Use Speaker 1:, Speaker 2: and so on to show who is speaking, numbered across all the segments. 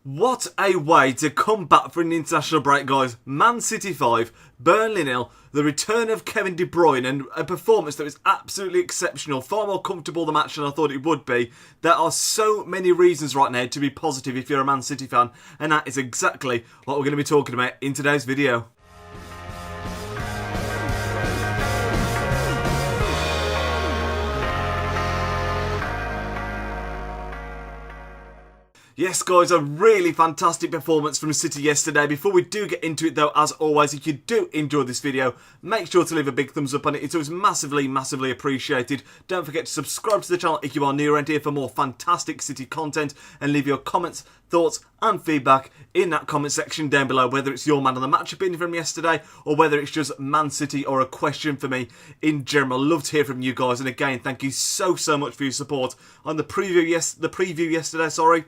Speaker 1: What a way to come back for an international break, guys. Man City 5, Burnley 0, the return of Kevin De Bruyne, and a performance that was absolutely exceptional, far more comfortable the match than I thought it would be. There are so many reasons right now to be positive if you're a Man City fan, and that is exactly what we're going to be talking about in today's video. Yes, guys, a really fantastic performance from City yesterday. Before we do get into it, though, as always, if you do enjoy this video, make sure to leave a big thumbs up on it. It's always massively, massively appreciated. Don't forget to subscribe to the channel if you are new around here for more fantastic City content, and leave your comments, thoughts and feedback in that comment section down below, whether it's your man of the match opinion from yesterday or whether it's just Man City or a question for me in general. Love to hear from you guys, and again, thank you so much for your support on the preview yesterday.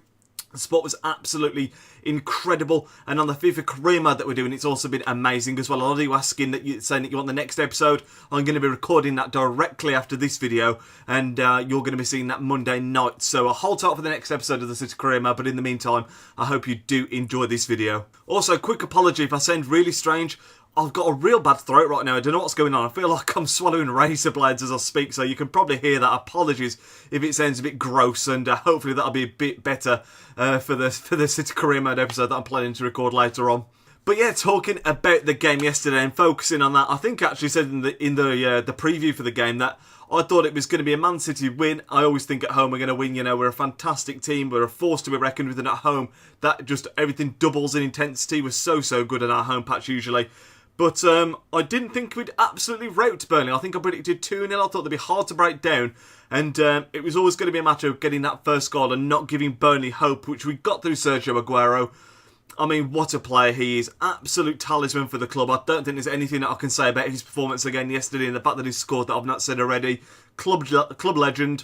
Speaker 1: The support was absolutely incredible, and on the FIFA career mode that we're doing, it's also been amazing as well. A lot of you asking saying that you want the next episode. I'm going to be recording that directly after this video, and you're going to be seeing that Monday night. So I'll hold tight for the next episode of the City career mode, but in the meantime, I hope you do enjoy this video. Also, quick apology if I sound really strange. I've got a real bad throat right now. I don't know what's going on. I feel like I'm swallowing razor blades as I speak, so you can probably hear that. Apologies if it sounds a bit gross, and hopefully that'll be a bit better for the City career mode episode that I'm planning to record later on. But yeah, talking about the game yesterday and focusing on that, I think I actually said in the preview for the game that I thought it was going to be a Man City win. I always think at home we're going to win. You know, we're a fantastic team. We're a force to be reckoned with, and at home that just everything doubles in intensity. We're so good in our home patch usually. But I didn't think we'd absolutely rout Burnley. I think I predicted 2-0. I thought they'd be hard to break down. And it was always going to be a matter of getting that first goal and not giving Burnley hope, which we got through Sergio Aguero. I mean, what a player he is. Absolute talisman for the club. I don't think there's anything that I can say about his performance again yesterday, and the fact that he scored that I've not said already. Club legend.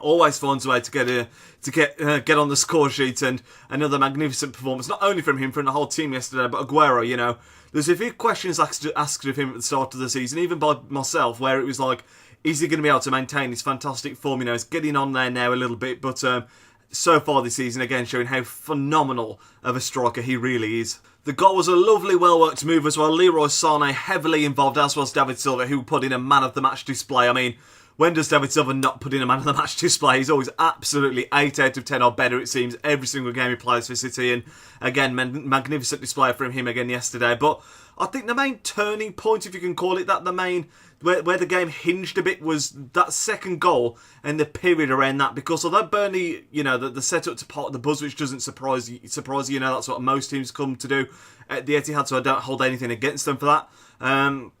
Speaker 1: Always finds a way to get on the score sheet, and another magnificent performance, not only from him, from the whole team yesterday, but Aguero, you know. There's a few questions asked of him at the start of the season, even by myself, where it was like, is he going to be able to maintain his fantastic form? You know, he's getting on there now a little bit, but so far this season, again, showing how phenomenal of a striker he really is. The goal was a lovely, well-worked move as well. Leroy Sané heavily involved, as was David Silva, who put in a man-of-the-match display. I mean, when does David Silva not put in a man-of-the-match display? He's always absolutely 8 out of 10 or better, it seems, every single game he plays for City. And again, magnificent display from him again yesterday. But I think the main turning point, if you can call it that, where the game hinged a bit, was that second goal and the period around that. Because although Burnley, you know, the setup to part of the buzz, which doesn't surprise you, you know, that's what most teams come to do at the Etihad, so I don't hold anything against them for that.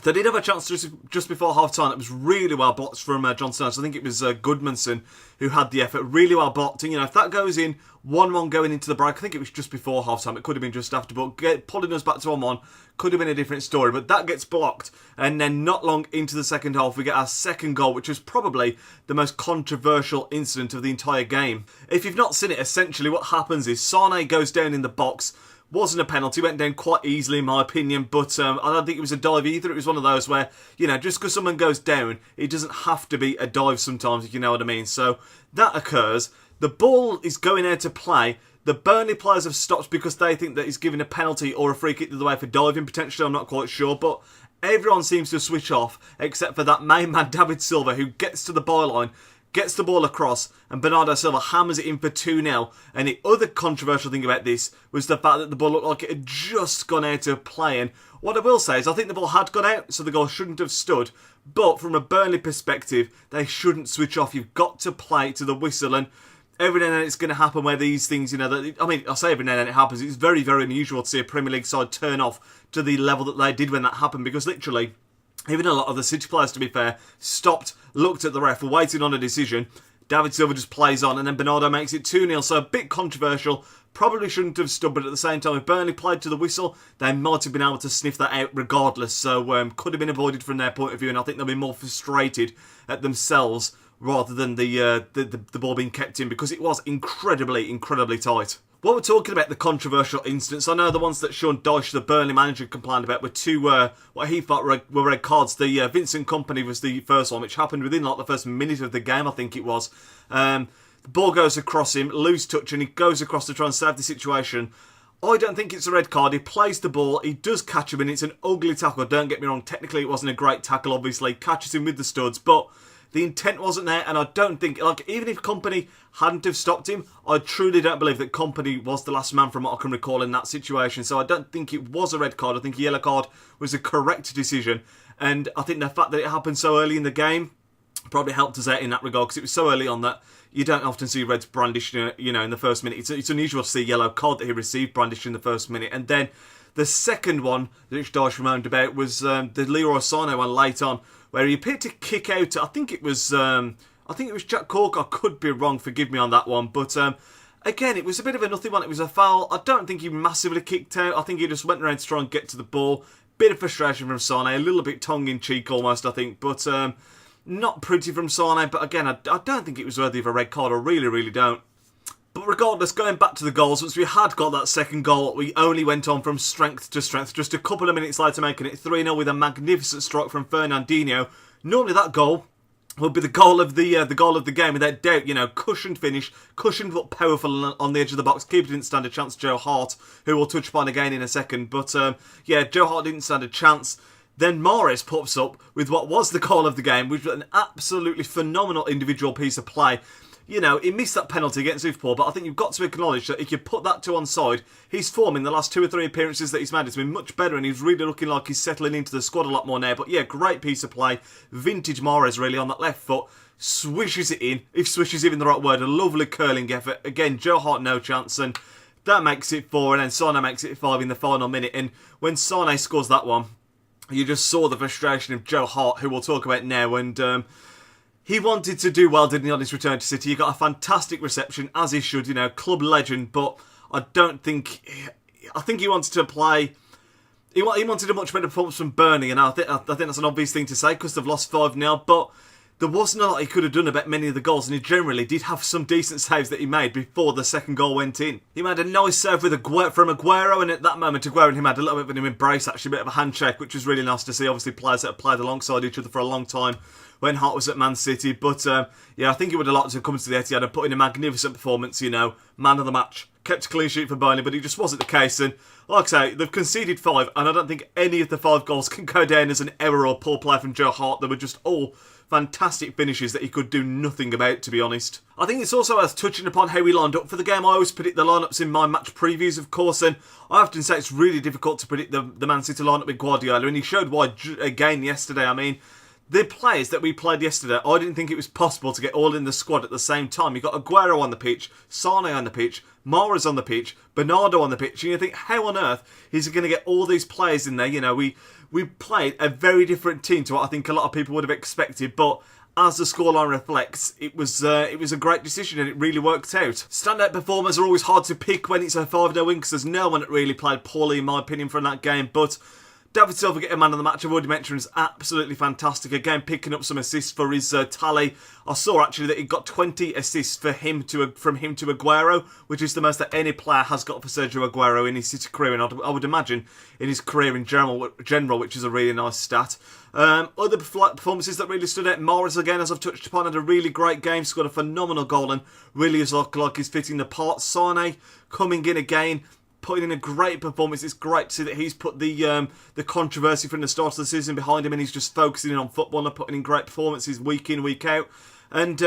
Speaker 1: They did have a chance just before half-time. It was really well blocked from John Stones. I think it was Goodmanson who had the effort. Really well blocked. And, you know, if that goes in 1-1 going into the break, I think it was just before half-time. It could have been just after, but pulling us back to 1-1 could have been a different story. But that gets blocked. And then not long into the second half, we get our second goal, which was probably the most controversial incident of the entire game. If you've not seen it, essentially what happens is Sané goes down in the box. Wasn't a penalty, went down quite easily in my opinion, but I don't think it was a dive either. It was one of those where, you know, just because someone goes down, it doesn't have to be a dive sometimes, if you know what I mean. So that occurs. The ball is going out to play. The Burnley players have stopped because they think that he's giving a penalty or a free kick the other way for diving, potentially. I'm not quite sure, but everyone seems to switch off except for that main man, David Silva, who gets to the byline, gets the ball across, and Bernardo Silva hammers it in for 2-0. And the other controversial thing about this was the fact that the ball looked like it had just gone out of play. And what I will say is I think the ball had gone out, so the goal shouldn't have stood. But from a Burnley perspective, they shouldn't switch off. You've got to play to the whistle. And every now and then it's going to happen where these things, you know, I mean, I say every now and then it happens. It's very, very unusual to see a Premier League side turn off to the level that they did when that happened, because literally, even a lot of the City players, to be fair, stopped, looked at the ref, were waiting on a decision. David Silva just plays on, and then Bernardo makes it 2-0. So a bit controversial. Probably shouldn't have stood, but at the same time, if Burnley played to the whistle, they might have been able to sniff that out regardless. So could have been avoided from their point of view, and I think they'll be more frustrated at themselves rather than the ball being kept in, because it was incredibly, incredibly tight. What we're talking about, the controversial incidents, I know the ones that Sean Dyche, the Burnley manager, complained about were two, what he thought were red cards. The Vincent Kompany was the first one, which happened within like the first minute of the game, I think it was. The ball goes across him, loose touch, and he goes across to try and save the situation. I don't think it's a red card. He plays the ball, he does catch him, and it's an ugly tackle. Don't get me wrong, technically it wasn't a great tackle, obviously. Catches him with the studs, but the intent wasn't there, and I don't think, like, even if Kompany hadn't have stopped him, I truly don't believe that Kompany was the last man from what I can recall in that situation. So I don't think it was a red card. I think a yellow card was a correct decision, and I think the fact that it happened so early in the game probably helped us out in that regard, because it was so early on that you don't often see reds brandished, in the first minute. It's unusual to see a yellow card that he received brandished in the first minute. And then the second one, which Dash reminded about, was the Leroy Sané one late on, where he appeared to kick out. I think it was Jack Cork. I could be wrong. Forgive me on that one. But again, it was a bit of a nothing one. It was a foul. I don't think he massively kicked out. I think he just went around to try and get to the ball. Bit of frustration from Sané, a little bit tongue in cheek almost, I think. But not pretty from Sané, but again, I don't think it was worthy of a red card. I really, really don't. But regardless, going back to the goals, once we had got that second goal, we only went on from strength to strength. Just a couple of minutes later, making it 3-0 with a magnificent strike from Fernandinho. Normally that goal would be the goal of the game, without doubt. Cushioned finish, cushioned but powerful on the edge of the box. Keeper didn't stand a chance. Joe Hart, who we'll touch upon again in a second. But Joe Hart didn't stand a chance. Then Mahrez pops up with what was the goal of the game, which was an absolutely phenomenal individual piece of play. He missed that penalty against Liverpool, but I think you've got to acknowledge that if you put that to onside, his form in the last 2 or 3 appearances that he's made has been much better, and he's really looking like he's settling into the squad a lot more now. But yeah, great piece of play. Vintage Mahrez really on that left foot. Swishes it in, if swish is even the right word. A lovely curling effort. Again, Joe Hart no chance, and that makes it 4, and then Sané makes it 5 in the final minute. And when Sané scores that one, you just saw the frustration of Joe Hart, who we'll talk about now, and he wanted to do well, didn't he, on his return to City? He got a fantastic reception, as he should, club legend, but I think he wanted to play. He wanted a much better performance from Burnley, and I think that's an obvious thing to say, because they've lost 5-0, but there wasn't a lot he could have done about many of the goals, and he generally did have some decent saves that he made before the second goal went in. He made a nice save from Aguero, and at that moment Aguero and him had a little bit of an embrace, actually, a bit of a handshake, which was really nice to see. Obviously, players that have played alongside each other for a long time when Hart was at Man City. But I think he would have liked to have come to the Etihad and put in a magnificent performance, man of the match. Kept a clean sheet for Burnley, but it just wasn't the case. And like I say, they've conceded 5, and I don't think any of the 5 goals can go down as an error or poor play from Joe Hart. They were just all fantastic finishes that he could do nothing about, to be honest. I think it's also worth touching upon how he lined up for the game. I always predict the lineups in my match previews, of course, and I often say it's really difficult to predict the Man City lineup with Guardiola, and he showed why again yesterday. I mean, the players that we played yesterday, I didn't think it was possible to get all in the squad at the same time. You got Aguero on the pitch, Sané on the pitch, Mahrez on the pitch, Bernardo on the pitch, and you think, how on earth is he going to get all these players in there? We played a very different team to what I think a lot of people would have expected, but as the scoreline reflects, it was a great decision, and it really worked out. Standout performers are always hard to pick when it's a 5-0 win, because there's no one that really played poorly, in my opinion, from that game, but David Silva getting man of the match, I've already mentioned, is absolutely fantastic. Again, picking up some assists for his tally. I saw actually that he got 20 assists from him to Aguero, which is the most that any player has got for Sergio Aguero in his City career, and I would imagine in his career in general, which is a really nice stat. Other performances that really stood out, Mahrez again, as I've touched upon, had a really great game, scored a phenomenal goal, and really is like he's fitting the part. Sané coming in again, putting in a great performance. It's great to see that he's put the controversy from the start of the season behind him, and he's just focusing in on football and putting in great performances week in, week out. And,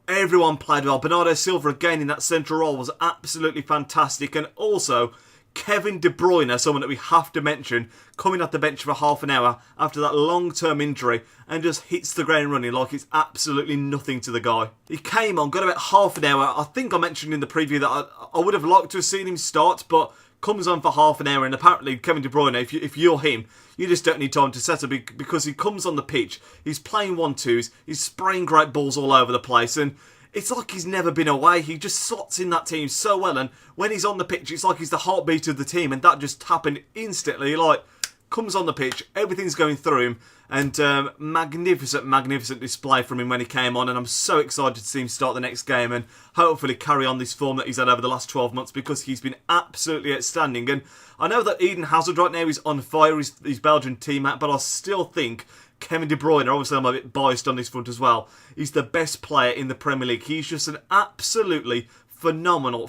Speaker 1: everyone played well. Bernardo Silva again in that central role was absolutely fantastic. And also, Kevin De Bruyne, someone that we have to mention, coming off the bench for half an hour after that long-term injury and just hits the ground running like it's absolutely nothing to the guy. He came on, got about half an hour. I think I mentioned in the preview that I would have liked to have seen him start, but comes on for half an hour, and apparently Kevin De Bruyne, if you're him, you just don't need time to settle, because he comes on the pitch, he's playing 1-2s, he's spraying great balls all over the place, and it's like he's never been away. He just slots in that team so well, and when he's on the pitch, it's like he's the heartbeat of the team, and that just happened instantly. Like, comes on the pitch, everything's going through him, and magnificent display from him when he came on, and I'm so excited to see him start the next game and hopefully carry on this form that he's had over the last 12 months, because he's been absolutely outstanding. And I know that Eden Hazard right now is on fire, his Belgian teammate, but I still think Kevin De Bruyne, obviously I'm a bit biased on this front as well. He's the best player in the Premier League. He's just an absolutely phenomenal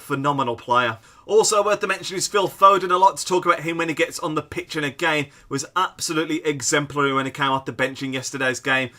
Speaker 1: player. Also worth the mention is Phil Foden. I like to talk about him when he gets on the pitch, and again was absolutely exemplary when he came off the bench in yesterday's game.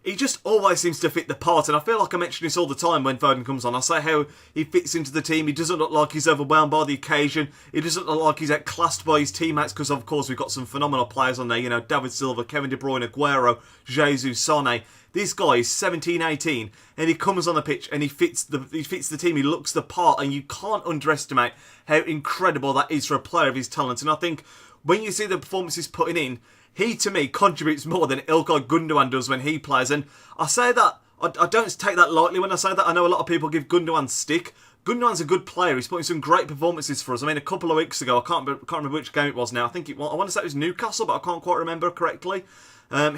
Speaker 1: He just always seems to fit the part, and I feel like I mention this all the time when Foden comes on. I say how he fits into the team. He doesn't look like he's overwhelmed by the occasion. He doesn't look like he's outclassed by his teammates, because of course we've got some phenomenal players on there. You know, David Silva, Kevin De Bruyne, Aguero, Jesus, Sane. This guy is 17, 18, and he comes on the pitch and he fits the team. He looks the part, and you can't underestimate how incredible that is for a player of his talent. And I think when you see the performances putting in, he, to me, contributes more than Ilkay Gundogan does when he plays. And I say that, I don't take that lightly when I say that. I know a lot of people give Gundogan stick. Gundogan's a good player. He's putting some great performances for us. I mean, a couple of weeks ago, I can't remember which game it was now. I want to say it was Newcastle, but I can't quite remember correctly.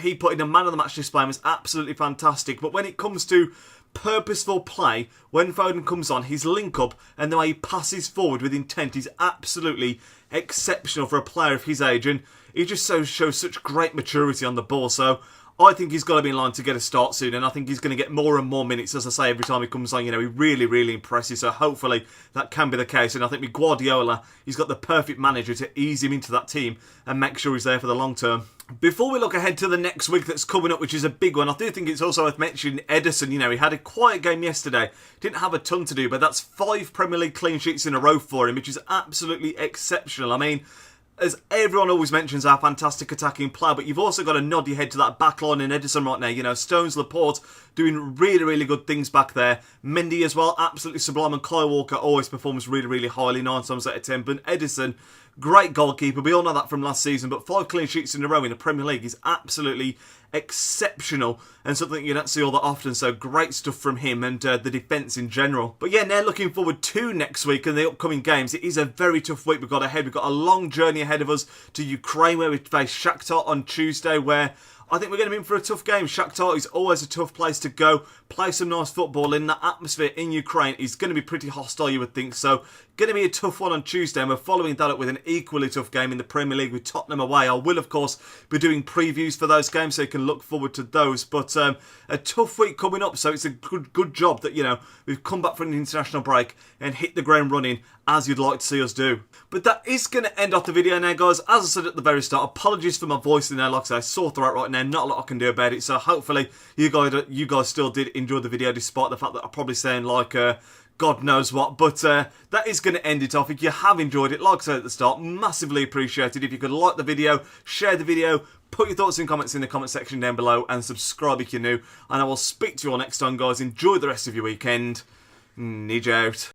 Speaker 1: He put in a man of the match display and was absolutely fantastic. But when it comes to purposeful play, when Foden comes on, his link up and the way he passes forward with intent is absolutely exceptional for a player of his age, and he just shows such great maturity on the ball. So I think he's got to be in line to get a start soon, and I think he's going to get more and more minutes, as I say, every time he comes on. You know, he really impresses, so hopefully that can be the case. And I think with Guardiola, he's got the perfect manager to ease him into that team and make sure he's there for the long term. Before we look ahead to the next week that's coming up, which is a big one, I do think it's also worth mentioning Ederson. You know, he had a quiet game yesterday, didn't have a ton to do, but that's 5 Premier League clean sheets in a row for him, which is absolutely exceptional. I mean, as everyone always mentions, our fantastic attacking player, but you've also got to nod your head to that back line in Ederson right now. You know, Stones, Laporte doing really good things back there. Mendy as well, absolutely sublime, and Kyle Walker always performs really highly, 9 times out of 10. But Ederson, great goalkeeper. We all know that from last season, but 5 clean sheets in a row in the Premier League is absolutely exceptional and something you don't see all that often. So great stuff from him and the defence in general. But yeah, now looking forward to next week and the upcoming games. It is a very tough week we've got ahead. We've got a long journey ahead of us to Ukraine, where we face Shakhtar on Tuesday, where I think we're going to be in for a tough game. Shakhtar is always a tough place to go. Play some nice football in. That atmosphere in Ukraine is going to be pretty hostile, you would think. So, going to be a tough one on Tuesday. And we're following that up with an equally tough game in the Premier League with Tottenham away. I will, of course, be doing previews for those games, so you can look forward to those. But a tough week coming up. So, it's a good job that, you know, we've come back from an international break and hit the ground running as you'd like to see us do. But that is going to end off the video now, guys. As I said at the very start, apologies for my voice in there. Like I say, sore throat right now. Not a lot I can do about it. So hopefully you guys still did enjoy the video, despite the fact that I'm probably saying like God knows what. But that is going to end it off. If you have enjoyed it, like I said at the start, massively appreciated. If you could like the video, share the video, put your thoughts and comments in the comment section down below, and subscribe if you're new. And I will speak to you all next time, guys. Enjoy the rest of your weekend. Nidge out.